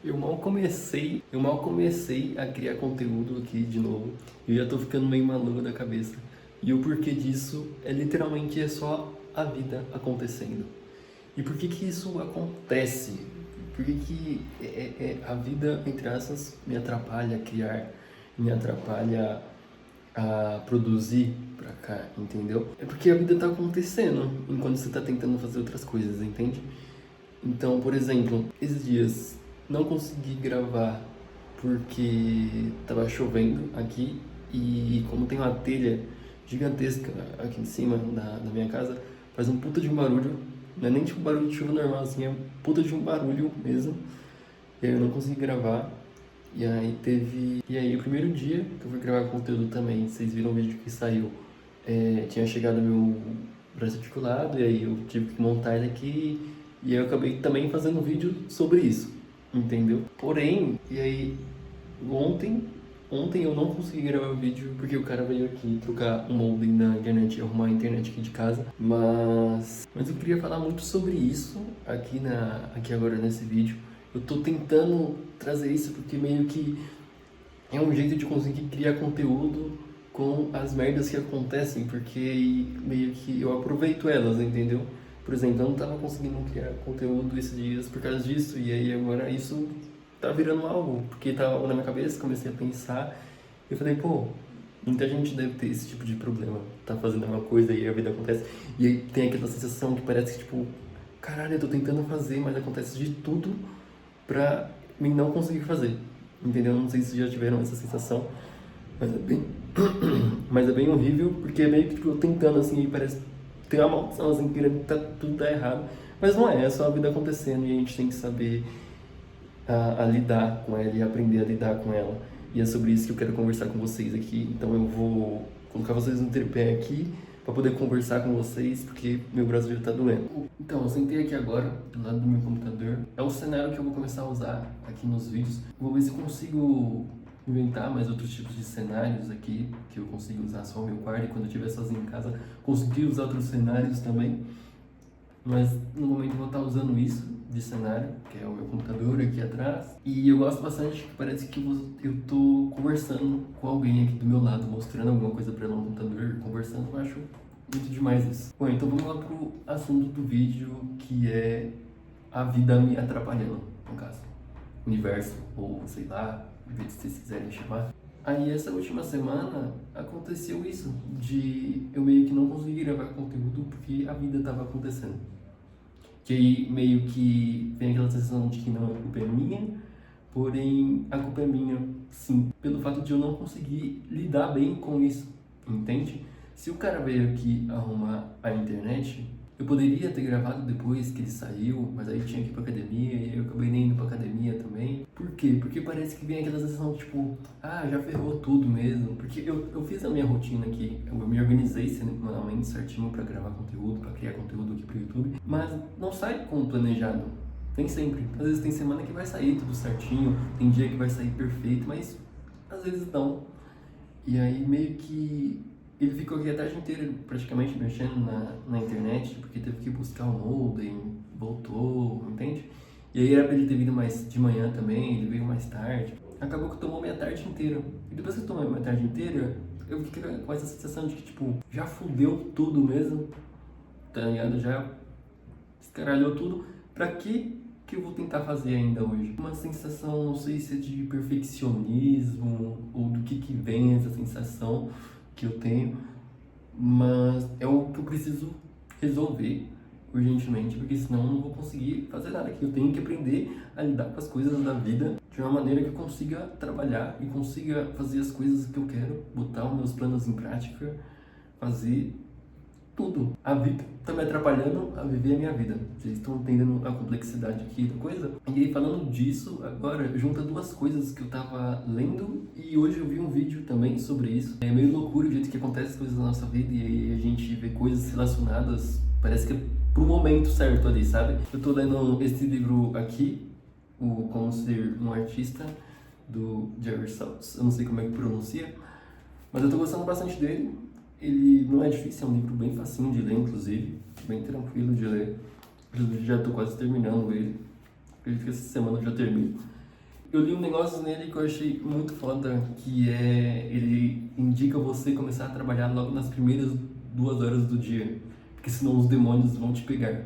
Eu mal comecei a criar conteúdo aqui de novo. Eu já tô ficando meio maluco da cabeça. E o porquê disso é literalmente só a vida acontecendo. E por que que isso acontece? Por que que a vida, entre aspas, me atrapalha a criar, me atrapalha a produzir pra cá, entendeu? É porque a vida tá acontecendo enquanto você tá tentando fazer outras coisas, entende? Então, por exemplo, esses dias não consegui gravar porque tava chovendo aqui e como tem uma telha gigantesca aqui em cima da minha casa, faz um puta de um barulho. Não é nem tipo barulho de chuva normal, assim, é um puta de um barulho mesmo. E aí eu não consegui gravar. E aí o primeiro dia que eu fui gravar conteúdo também, vocês viram o vídeo que saiu, tinha chegado meu braço articulado, e aí eu tive que montar ele aqui, e aí eu acabei também fazendo um vídeo sobre isso, entendeu? Porém, e aí ontem eu não consegui gravar o vídeo porque o cara veio aqui trocar um modem na internet e arrumar a internet aqui de casa, mas eu queria falar muito sobre isso aqui agora nesse vídeo. Eu tô tentando trazer isso porque meio que é um jeito de conseguir criar conteúdo com as merdas que acontecem, porque meio que eu aproveito elas, entendeu? Por exemplo, eu não tava conseguindo criar conteúdo esses dias por causa disso, e aí agora isso tá virando algo, porque tava na minha cabeça, comecei a pensar, e eu falei, pô, muita gente deve ter esse tipo de problema, tá fazendo uma coisa e a vida acontece, e aí tem aquela sensação que parece que, tipo, caralho, eu tô tentando fazer, mas acontece de tudo pra mim não conseguir fazer, entendeu? Não sei se já tiveram essa sensação, mas é bem, mas é bem horrível, porque é meio que tipo, eu tentando assim, e parece que tem uma maldição assim, querendo que tudo tá errado, mas não é só a vida acontecendo e a gente tem que saber a lidar com ela e aprender a lidar com ela. E é sobre isso que eu quero conversar com vocês aqui, então eu vou colocar vocês no tripé aqui para poder conversar com vocês, porque meu braço já tá doendo. Então, eu sentei aqui agora, do lado do meu computador. É o cenário que eu vou começar a usar aqui nos vídeos. Vou ver se consigo inventar mais outros tipos de cenários aqui, que eu consigo usar só o meu quarto, e quando eu estiver sozinho em casa, conseguir usar outros cenários também. Mas no momento eu vou estar usando isso de cenário, que é o meu computador aqui atrás. E eu gosto bastante que parece que eu tô conversando com alguém aqui do meu lado, mostrando alguma coisa para ela no computador, conversando. Eu acho muito demais isso. Bom, então vamos lá pro assunto do vídeo, que é a vida me atrapalhando, no caso. Universo, ou sei lá, do jeito que vocês quiserem chamar. Aí essa última semana aconteceu isso, de eu meio que não conseguir gravar conteúdo porque a vida tava acontecendo. Que aí meio que vem aquela sensação de que não, a culpa é minha, porém a culpa é minha, sim, pelo fato de eu não conseguir lidar bem com isso, entende? Se o cara veio aqui arrumar a internet, eu poderia ter gravado depois que ele saiu, mas aí tinha que ir pra academia e eu acabei nem indo pra academia também. Por quê? Porque parece que vem aquela sensação tipo, ah, já ferrou tudo mesmo. Porque eu fiz a minha rotina aqui, eu me organizei semanalmente certinho pra gravar conteúdo, pra criar conteúdo aqui pro YouTube, mas não sai como planejado. Nem sempre. Às vezes tem semana que vai sair tudo certinho, tem dia que vai sair perfeito, mas às vezes não. E aí meio que ele ficou aqui a tarde inteira praticamente mexendo na internet, porque teve que buscar o modem, voltou, entende? E aí era pra ele ter vindo mais de manhã também, ele veio mais tarde. Acabou que tomou minha tarde inteira. E depois que eu tomei minha tarde inteira, eu fiquei com essa sensação de que, tipo, já fudeu tudo mesmo, tá ligado? Já escaralhou tudo. Pra que eu vou tentar fazer ainda hoje? Uma sensação, não sei se é de perfeccionismo ou do que vem essa sensação que eu tenho, mas é o que eu preciso resolver urgentemente, porque senão eu não vou conseguir fazer nada aqui. Eu tenho que aprender a lidar com as coisas da vida de uma maneira que eu consiga trabalhar e consiga fazer as coisas que eu quero, botar os meus planos em prática, fazer tudo. A vida tá me atrapalhando a viver a minha vida. Vocês estão entendendo a complexidade aqui da coisa? E aí, falando disso, agora, junta duas coisas que eu tava lendo e hoje eu vi um vídeo também sobre isso. É meio loucura o jeito que acontece as coisas na nossa vida e aí a gente vê coisas relacionadas, parece que é pro momento certo ali, sabe? Eu tô lendo esse livro aqui, o Como Ser um Artista, do Jerry Saltz. Eu não sei como é que pronuncia, mas eu tô gostando bastante dele. Ele não é difícil, é um livro bem facinho de ler, inclusive, bem tranquilo de ler. Eu já tô quase terminando ele. Acredito que essa semana eu já termino. Eu li um negócio nele que eu achei muito foda, que é ele indica você começar a trabalhar logo nas primeiras 2 horas do dia, porque senão os demônios vão te pegar,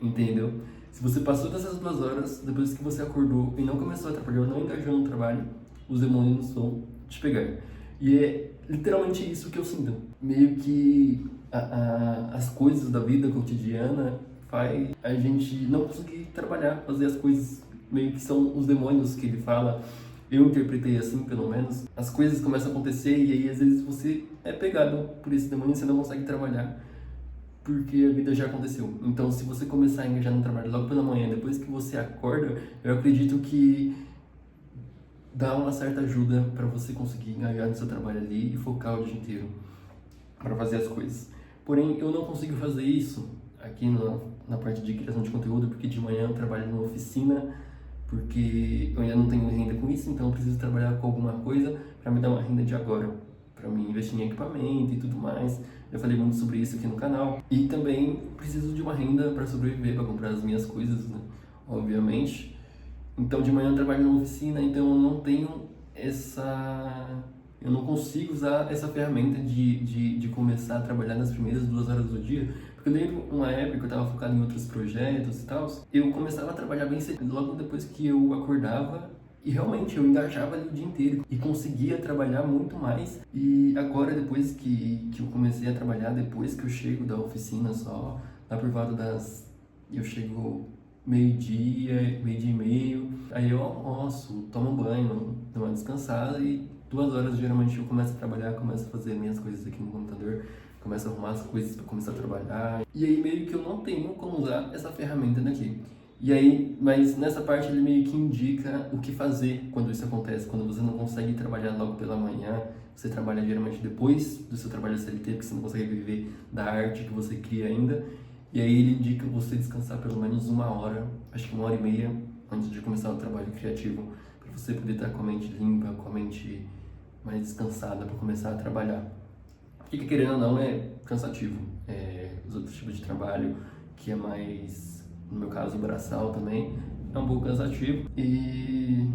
entendeu? Se você passou dessas 2 horas, depois que você acordou e não começou a trabalhar, não engajou no trabalho, os demônios vão te pegar. E é literalmente isso que eu sinto. Meio que as coisas da vida cotidiana faz a gente não conseguir trabalhar, fazer as coisas. Meio que são os demônios que ele fala. Eu interpretei assim, pelo menos. As coisas começam a acontecer e aí às vezes você é pegado por esse demônio e você não consegue trabalhar porque a vida já aconteceu. Então, se você começar a engajar no trabalho logo pela manhã, depois que você acorda, eu acredito que dá uma certa ajuda para você conseguir engajar no seu trabalho ali e focar o dia inteiro para fazer as coisas. Porém, eu não consigo fazer isso aqui na parte de criação de conteúdo, porque de manhã eu trabalho numa oficina, porque eu ainda não tenho renda com isso, então eu preciso trabalhar com alguma coisa para me dar uma renda de agora, para me investir em equipamento e tudo mais. Eu falei muito sobre isso aqui no canal. E também preciso de uma renda para sobreviver, para comprar as minhas coisas, né? Obviamente. Então de manhã eu trabalho numa oficina, então eu não tenho eu não consigo usar essa ferramenta de começar a trabalhar nas primeiras 2 horas do dia. Porque eu lembro uma época que eu estava focado em outros projetos e tal, eu começava a trabalhar bem cedo, logo depois que eu acordava, e realmente eu engajava ali o dia inteiro e conseguia trabalhar muito mais. E agora, depois que eu comecei a trabalhar, depois que eu chego da oficina só, lá por volta eu chego meio-dia, meio-dia e meio, aí eu almoço, tomo um banho, dou uma descansada e 2 horas geralmente eu começo a trabalhar, começo a fazer minhas coisas aqui no computador, começo a arrumar as coisas para começar a trabalhar. E aí meio que eu não tenho como usar essa ferramenta daqui. E aí, mas nessa parte ele meio que indica o que fazer quando isso acontece, quando você não consegue trabalhar logo pela manhã, você trabalha geralmente depois do seu trabalho CLT, porque você não consegue viver da arte que você cria ainda. E aí ele indica você descansar pelo menos 1 hora, acho que 1 hora e meia, antes de começar o trabalho criativo, para você poder estar com a mente limpa, com a mente mais descansada para começar a trabalhar. Porque querendo ou não é cansativo, os outros tipos de trabalho, que é mais, no meu caso, braçal também, é um pouco cansativo e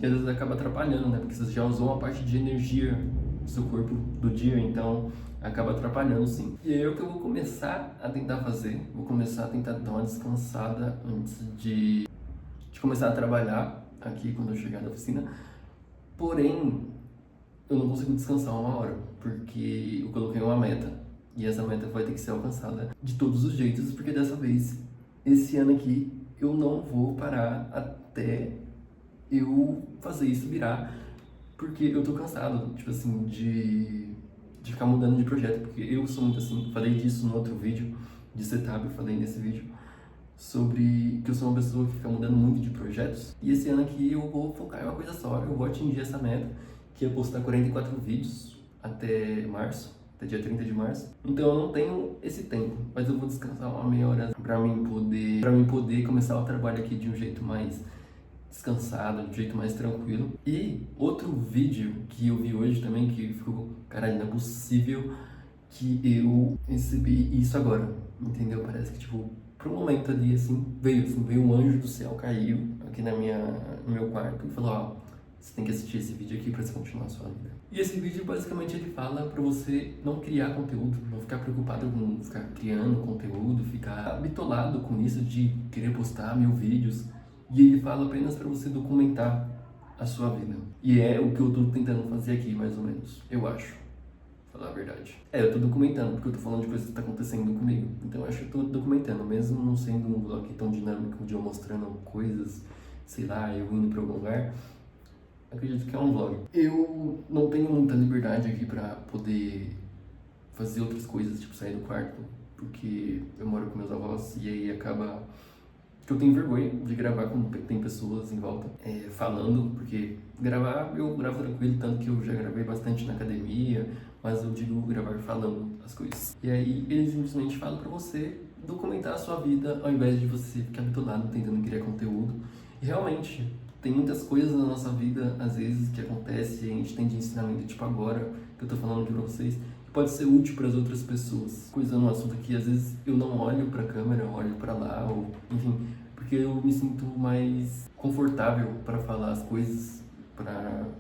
às vezes acaba atrapalhando, né? Porque você já usou uma parte de energia do seu corpo do dia, então acaba atrapalhando sim. E aí é o que eu vou começar a tentar fazer, vou começar a tentar dar uma descansada antes de começar a trabalhar aqui quando eu chegar na oficina. Porém, eu não consigo descansar 1 hora, porque eu coloquei uma meta, e essa meta vai ter que ser alcançada de todos os jeitos, porque dessa vez, esse ano aqui, eu não vou parar até eu fazer isso virar, porque eu tô cansado, tipo assim, de ficar mudando de projeto, porque eu sou muito assim, falei disso no outro vídeo de setup, eu falei nesse vídeo sobre que eu sou uma pessoa que fica mudando muito de projetos, e esse ano aqui eu vou focar em uma coisa só, eu vou atingir essa meta, que é postar 44 vídeos até março, até dia 30 de março. Então eu não tenho esse tempo, mas eu vou descansar uma meia hora para mim poder começar o trabalho aqui de um jeito mais descansado, de um jeito mais tranquilo. E outro vídeo que eu vi hoje também, que ficou, caralho, não é possível que eu recebi isso agora, entendeu? Parece que, tipo, por um momento ali, assim, veio um anjo do céu, caiu aqui no meu quarto e falou, ó, você tem que assistir esse vídeo aqui para você continuar a sua vida. E esse vídeo, basicamente, ele fala para você não criar conteúdo, não ficar preocupado com ficar criando conteúdo, ficar bitolado com isso de querer postar 1000 vídeos. E ele fala apenas para você documentar a sua vida. E é o que eu tô tentando fazer aqui, mais ou menos, eu acho. Falar a verdade. Eu tô documentando, porque eu tô falando de coisas que tá acontecendo comigo. Então eu acho que eu tô documentando, mesmo não sendo um vlog tão dinâmico de eu mostrando coisas, sei lá, eu indo pra algum lugar. Acredito que é um vlog. Eu não tenho muita liberdade aqui pra poder fazer outras coisas, tipo sair do quarto, porque eu moro com meus avós e aí acaba que eu tenho vergonha de gravar quando tem pessoas em volta falando, porque eu gravo tranquilo, tanto que eu já gravei bastante na academia, mas eu digo gravar falando as coisas. E aí eles simplesmente falam pra você documentar a sua vida ao invés de você ficar bitolado tentando criar conteúdo. E realmente, tem muitas coisas na nossa vida, às vezes, que acontece e a gente tem de ensinamento, tipo agora, que eu tô falando aqui pra vocês, que pode ser útil para as outras pessoas. Coisa no assunto que às vezes eu não olho pra câmera, eu olho pra lá, ou enfim, porque porque eu me sinto mais confortável para falar as coisas,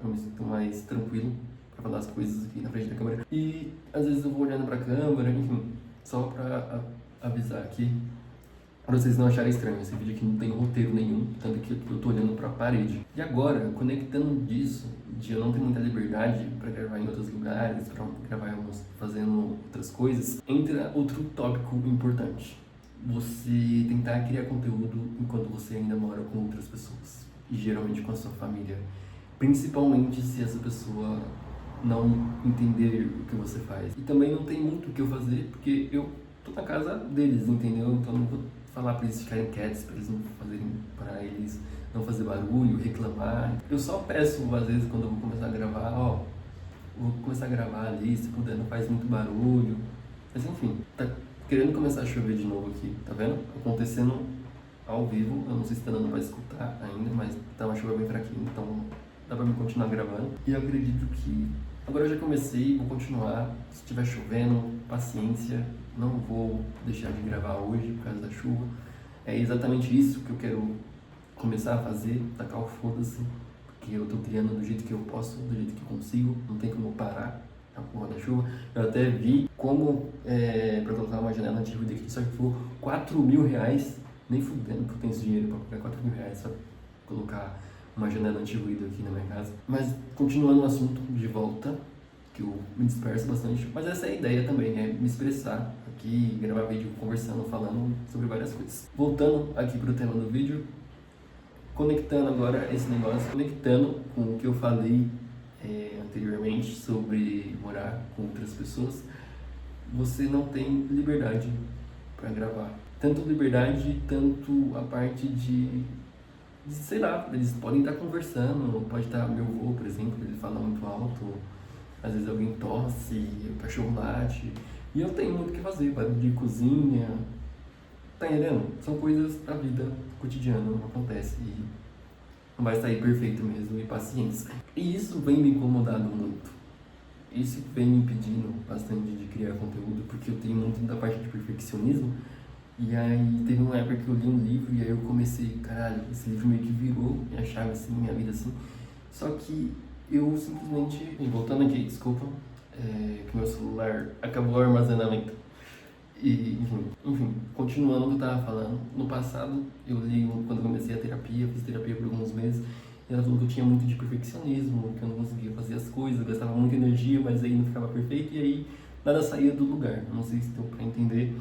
eu me sinto mais tranquilo para falar as coisas aqui na frente da câmera. E às vezes eu vou olhando para a câmera, enfim, só para avisar aqui, para vocês não acharem estranho. Esse vídeo aqui não tem roteiro nenhum, tanto que eu tô olhando para a parede. E agora, conectando disso, de eu não ter muita liberdade para gravar em outros lugares, para gravar fazendo outras coisas, entra outro tópico importante. Você tentar criar conteúdo enquanto você ainda mora com outras pessoas, e geralmente com a sua família, principalmente se essa pessoa não entender o que você faz. E também não tem muito o que eu fazer, porque eu tô na casa deles, entendeu? Então não vou falar para eles ficarem quietos, para eles não fazer barulho, reclamar. Eu só peço, às vezes, quando eu vou começar a gravar, vou começar a gravar ali, se puder, não faz muito barulho. Mas enfim, tá querendo começar a chover de novo aqui, tá vendo? Acontecendo ao vivo, eu não sei se tá dando pra escutar ainda, mas tá uma chuva bem fraquinha, então dá pra me continuar gravando. E eu acredito que agora eu já comecei, vou continuar. Se estiver chovendo, paciência, não vou deixar de gravar hoje por causa da chuva. É exatamente isso que eu quero começar a fazer, tacar o foda-se, porque eu tô criando do jeito que eu posso, do jeito que eu consigo, não tem como parar a porra da chuva. Eu até vi como, pra colocar uma janela anti-ruído aqui, só que foi R$4.000, nem fudendo que eu tenho esse dinheiro pra pagar R$4.000 só colocar uma janela anti-ruído aqui na minha casa. Mas continuando o assunto de volta, que eu me disperso bastante, mas essa é a ideia também, é me expressar aqui, gravar vídeo conversando, falando sobre várias coisas. Voltando aqui pro tema do vídeo, conectando agora esse negócio, conectando com o que eu falei anteriormente sobre morar com outras pessoas, você não tem liberdade para gravar. Tanto liberdade, tanto a parte de sei lá, eles podem estar conversando, pode estar meu avô, por exemplo, ele fala muito alto, às vezes alguém tosse, o cachorro late, e eu tenho muito o que fazer, barulho de cozinha, tá entendendo? São coisas da vida cotidiana, não acontece, e não vai sair perfeito mesmo, e paciência. E isso vem me incomodando muito, isso vem me impedindo bastante de criar conteúdo, porque eu tenho muito da parte de perfeccionismo. E aí teve uma época que eu li um livro e aí eu comecei, caralho, esse livro meio que virou minha chave assim, minha vida assim. Só que eu simplesmente, voltando aqui, desculpa, que meu celular acabou o armazenamento. E enfim, continuando o que eu tava falando, no passado eu li, quando eu comecei a terapia, fiz terapia por alguns meses, e ela falou que eu tinha muito de perfeccionismo, que eu não conseguia fazer as coisas, eu gastava muita energia, mas aí não ficava perfeito e aí nada saía do lugar. Não sei se deu pra entender.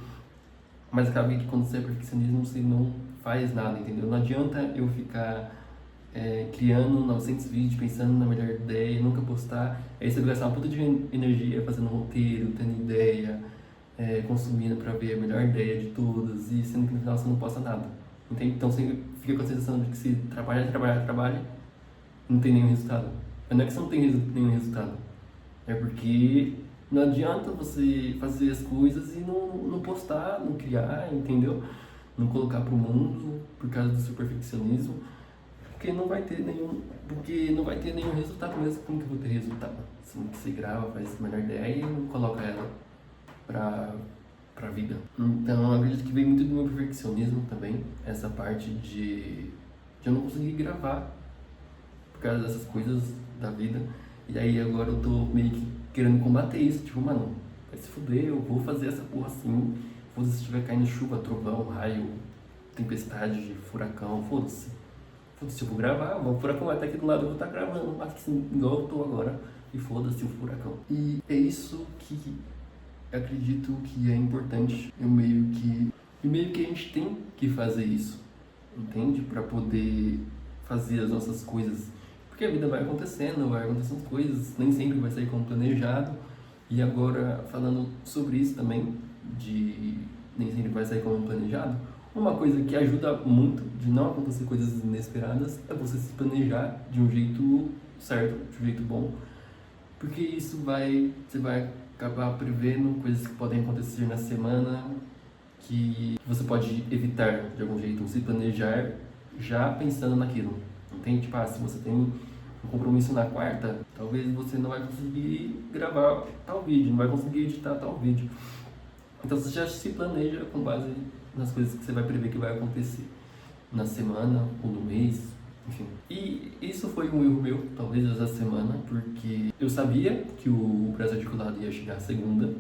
Mas acaba que quando você é perfeccionismo, você não faz nada, entendeu? Não adianta eu ficar criando 900 vídeos, pensando na melhor ideia, nunca postar. Aí você vai gastar uma puta de energia fazendo roteiro, tendo ideia, consumindo pra ver a melhor ideia de todas, e sendo que no final você não posta nada. Entende? Então você fica com a sensação de que você trabalha, não tem nenhum resultado. Mas não é que você não tem nenhum resultado, é porque não adianta você fazer as coisas e não postar, não criar, entendeu? Não colocar pro mundo por causa do seu perfeccionismo, porque não vai ter nenhum resultado mesmo. Como que eu vou ter resultado? Assim, que você grava, faz a melhor ideia e não coloca ela pra vida. Então eu acredito que vem muito do meu perfeccionismo também, essa parte de eu não conseguir gravar por causa dessas coisas da vida. E aí agora eu tô meio que querendo combater isso, tipo, mano, vai se fuder, eu vou fazer essa porra assim, foda-se se estiver caindo chuva, trovão, raio, tempestade, furacão, foda-se, eu vou gravar, o furacão vai estar aqui do lado, eu vou estar gravando, assim, igual eu tô agora, e foda-se o furacão. E é isso que eu acredito que é importante, meio que a gente tem que fazer isso, entende? Pra poder fazer as nossas coisas. Porque a vida vai acontecendo coisas, nem sempre vai sair como planejado. E agora, falando sobre isso também, de nem sempre vai sair como planejado, uma coisa que ajuda muito de não acontecer coisas inesperadas é você se planejar de um jeito certo, de um jeito bom. Porque isso você vai acabar prevendo coisas que podem acontecer na semana, que você pode evitar de algum jeito, se planejar já pensando naquilo. Entende? Tipo, se você tem um compromisso na quarta, talvez você não vai conseguir gravar tal vídeo, não vai conseguir editar tal vídeo. Então você já se planeja com base nas coisas que você vai prever que vai acontecer. na semana ou no mês, enfim. E isso foi um erro meu, talvez essa semana, porque eu sabia que o prazo articulado ia chegar segunda,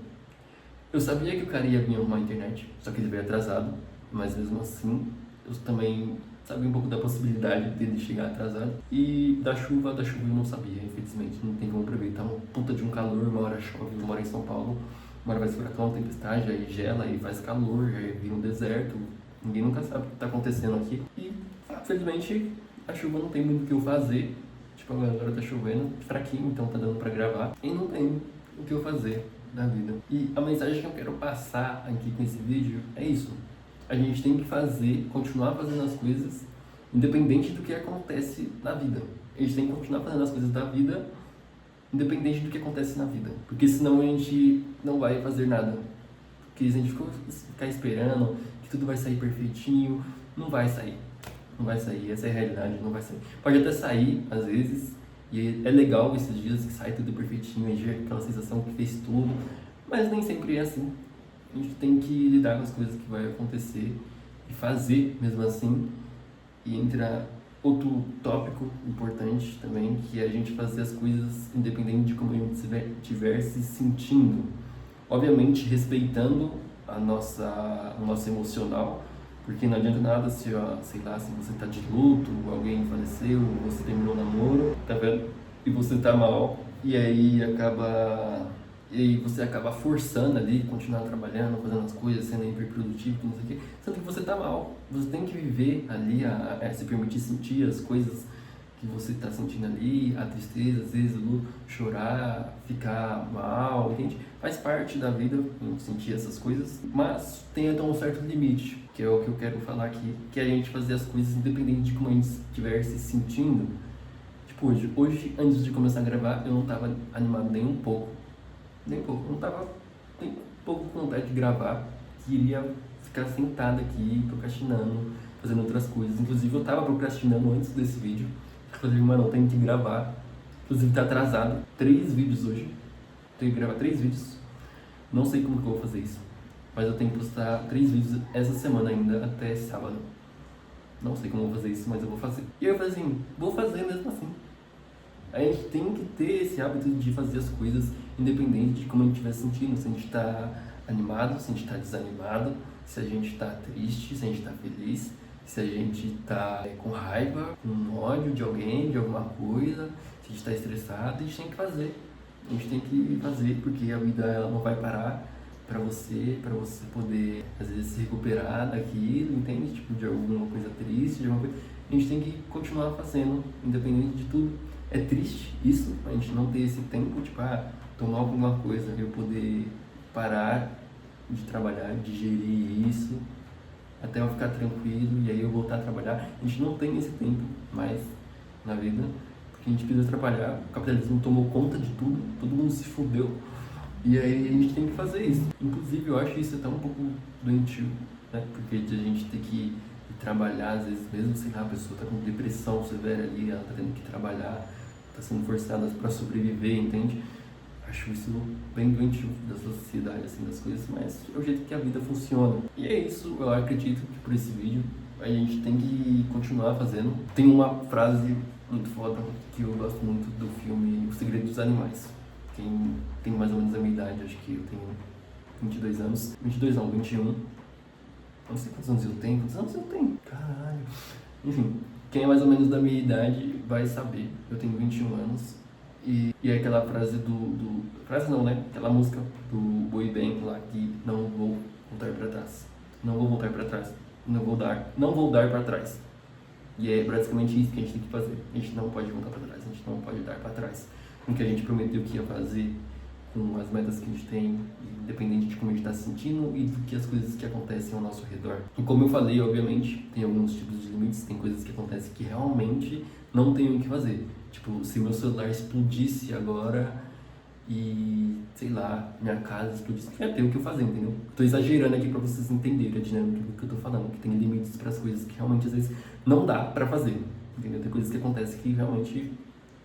eu sabia que o cara ia vir arrumar a internet, só que ele veio atrasado, mas mesmo assim, eu também sabia um pouco da possibilidade dele chegar atrasado. E da chuva eu não sabia, infelizmente, não tem como prever. Tá uma puta de um calor, uma hora chove, uma hora em São Paulo, uma hora vai se furacão, tempestade, aí gela, aí faz calor, aí vira um deserto. Ninguém nunca sabe o que tá acontecendo aqui. E, infelizmente, a chuva não tem muito o que eu fazer. Tipo, agora tá chovendo, fraquinho, então tá dando pra gravar. E não tem o que eu fazer na vida. E a mensagem que eu quero passar aqui com esse vídeo é isso. A gente tem que fazer, continuar fazendo as coisas, independente do que acontece na vida. A gente tem que continuar fazendo as coisas da vida, independente do que acontece na vida. Porque senão a gente não vai fazer nada. Porque se a gente ficar esperando que tudo vai sair perfeitinho, não vai sair. Não vai sair, essa é a realidade, não vai sair. Pode até sair, às vezes, e é legal esses dias que sai tudo perfeitinho, a gente vê aquela sensação que fez tudo, mas nem sempre é assim. A gente tem que lidar com as coisas que vai acontecer e fazer mesmo assim. E entra outro tópico importante também, que é a gente fazer as coisas independente de como a gente estiver se sentindo. Obviamente respeitando o nosso emocional, porque não adianta nada se, sei lá, se você tá de luto, alguém faleceu, você terminou o namoro, tá vendo? E você tá mal, e aí você acaba forçando ali, continuar trabalhando, fazendo as coisas, sendo hiperprodutivo, não sei o quê, sendo que você tá mal. Você tem que viver ali, se permitir sentir as coisas que você tá sentindo ali, a tristeza, às vezes, o luto, chorar, ficar mal, entende? Faz parte da vida sentir essas coisas, mas tem até um certo limite, que é o que eu quero falar aqui, que é a gente fazer as coisas independente de como a gente estiver se sentindo. Tipo, hoje, antes de começar a gravar, eu não tava animado nem um pouco. Nem um pouco, não tava nem um pouco com vontade de gravar, queria ficar sentado aqui, procrastinando, fazendo outras coisas. Inclusive eu tava procrastinando antes desse vídeo, falei, mano, eu tenho que gravar. Inclusive tá atrasado, 3 vídeos hoje, tenho que gravar 3 vídeos, não sei como que eu vou fazer isso, mas eu tenho que postar 3 vídeos essa semana ainda, até sábado. Não sei como eu vou fazer isso, mas eu vou fazer. E eu falei assim, vou fazer mesmo assim. A gente tem que ter esse hábito de fazer as coisas independente de como a gente estiver sentindo, se a gente está animado, se a gente está desanimado, se a gente está triste, se a gente está feliz, se a gente está com raiva, com ódio de alguém, de alguma coisa, se a gente está estressado, a gente tem que fazer. A gente tem que fazer porque a vida ela não vai parar para você poder às vezes se recuperar daquilo, entende? Tipo, de alguma coisa triste, de alguma coisa. A gente tem que continuar fazendo, independente de tudo. É triste isso, a gente não ter esse tempo, tipo, tomar alguma coisa, eu poder parar de trabalhar, digerir isso, até eu ficar tranquilo e aí eu voltar a trabalhar. A gente não tem esse tempo mais na vida, porque a gente precisa trabalhar, o capitalismo tomou conta de tudo, todo mundo se fudeu, e aí a gente tem que fazer isso. Inclusive eu acho isso até um pouco doentio, né, porque a gente tem que trabalhar, às vezes mesmo, sei lá, a pessoa tá com depressão severa ali, ela tá tendo que trabalhar, tá sendo forçada para sobreviver, entende? Acho isso bem doentio da sociedade, assim, das coisas, mas é o jeito que a vida funciona. E é isso, eu acredito que por esse vídeo a gente tem que continuar fazendo. Tem uma frase muito foda que eu gosto muito do filme O Segredo dos Animais. Quem tem mais ou menos a minha idade, acho que eu tenho 22 anos, 22 não, 21. Não sei quantos anos eu tenho. Quantos anos eu tenho? Caralho. Enfim, quem é mais ou menos da minha idade vai saber. Eu tenho 21 anos. E é aquela frase frase não, né? Aquela música do boy band lá que não vou voltar pra trás. Não vou voltar pra trás. Não vou dar pra trás. E é basicamente isso que a gente tem que fazer. A gente não pode voltar pra trás. A gente não pode dar pra trás. Com o que a gente prometeu que ia fazer, com as metas que a gente tem, independente de como a gente está se sentindo e do que as coisas que acontecem ao nosso redor. E como eu falei, obviamente, tem alguns tipos de limites, tem coisas que acontecem que realmente não tem o que fazer. Tipo, se meu celular explodisse agora e, sei lá, minha casa explodisse, não ia ter o que eu fazer, entendeu? Tô exagerando aqui pra vocês entenderem a dinâmica do que eu tô falando, que tem limites para as coisas que realmente às vezes não dá pra fazer, entendeu? Tem coisas que acontecem que realmente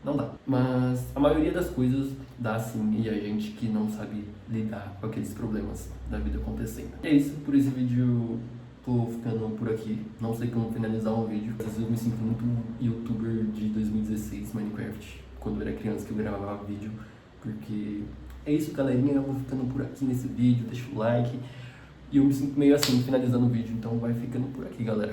não dá. Mas a maioria das coisas dá sim, e a gente que não sabe lidar com aqueles problemas da vida acontecendo. E é isso, por esse vídeo tô ficando por aqui. Não sei como finalizar um vídeo. Às vezes eu me sinto muito youtuber de 2016, Minecraft, quando eu era criança que eu gravava vídeo. Porque é isso, galerinha. Eu vou ficando por aqui nesse vídeo. Deixa o like. E eu me sinto meio assim finalizando o vídeo. Então vai ficando por aqui, galera.